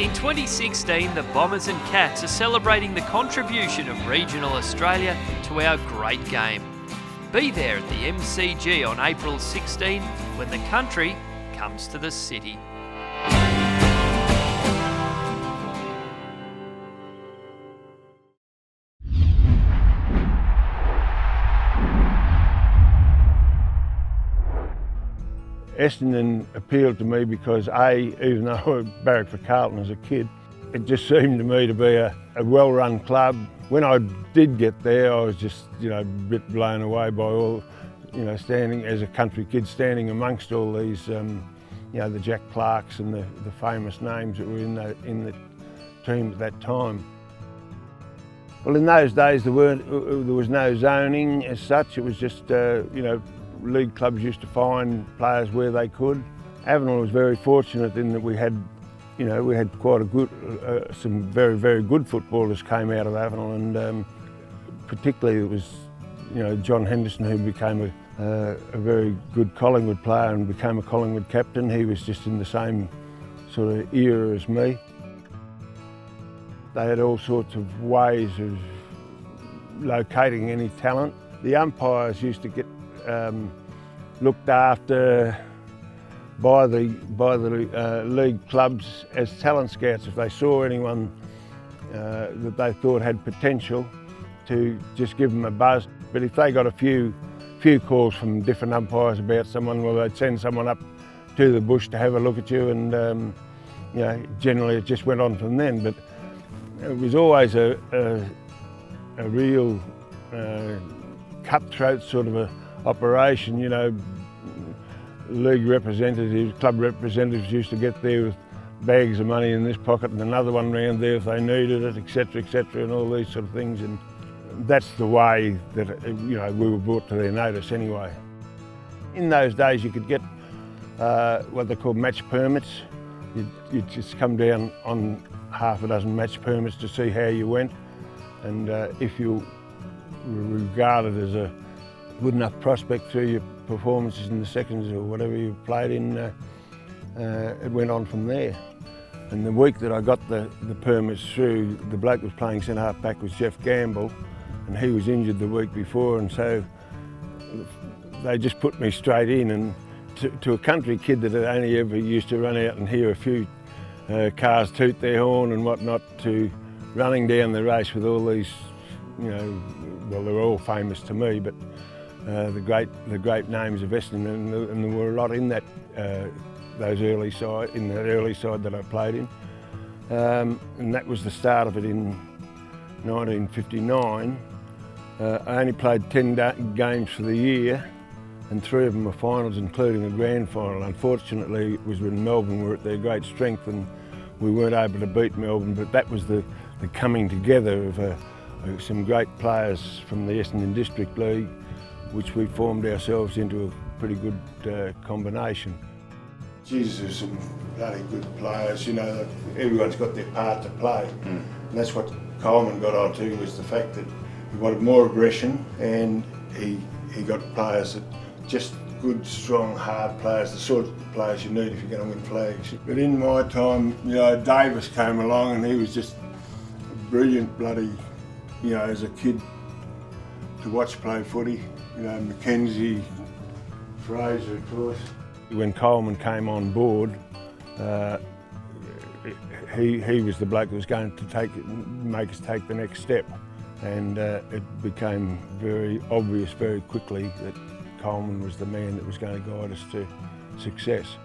In 2016, the Bombers and Cats are celebrating the contribution of regional Australia to our great game. Be there at the MCG on April 16 when the country comes to the city. Essendon appealed to me because even though I barracked for Carlton as a kid, it just seemed to me to be a well-run club. When I did get there, I was just, a bit blown away by all, standing as a country kid, standing amongst all these, the Jack Clarks and the famous names that were in the team at that time. Well, in those days there was no zoning as such. It was just, league clubs used to find players where they could. Avenel was very fortunate in that we had quite a good, some very, very good footballers came out of Avenel, and particularly it was, John Henderson, who became a very good Collingwood player and became a Collingwood captain. He was just in the same sort of era as me. They had all sorts of ways of locating any talent. The umpires used to get looked after by the league clubs as talent scouts. If they saw anyone that they thought had potential, to just give them a buzz. But if they got a few calls from different umpires about someone, well, they'd send someone up to the bush to have a look at you, and generally it just went on from then. But it was always a real cutthroat sort of a operation. League representatives, club representatives used to get there with bags of money in this pocket and another one round there if they needed it, etc., and all these sort of things. And that's the way that we were brought to their notice anyway. In those days you could get what they call match permits. You'd just come down on half a dozen match permits to see how you went, and if you were regarded as a good enough prospect through your performances in the seconds or whatever you played in, it went on from there. And the week that I got the permits through, the bloke was playing centre half back was Jeff Gamble, and he was injured the week before, and so they just put me straight in. And to a country kid that had only ever used to run out and hear a few cars toot their horn and whatnot, to running down the race with all these, well, they were all famous to me, but the great names of Essendon, and there were a lot in that early side that I played in, and that was the start of it in 1959. I only played 10 games for the year, and 3 of them were finals, including a grand final. Unfortunately, it was when Melbourne were at their great strength, and we weren't able to beat Melbourne. But that was the coming together of some great players from the Essendon District League, which we formed ourselves into a pretty good combination. Jesus, there's some bloody good players, everyone's got their part to play. And that's what Coleman got onto, was the fact that he wanted more aggression, and he got players that just good, strong, hard players, the sort of players you need if you're going to win flags. But in my time, Davis came along, and he was just a brilliant bloody, as a kid to watch play footy. Mackenzie, Fraser, of course. When Coleman came on board, he was the bloke that was going to make us take the next step, and it became very obvious very quickly that Coleman was the man that was going to guide us to success.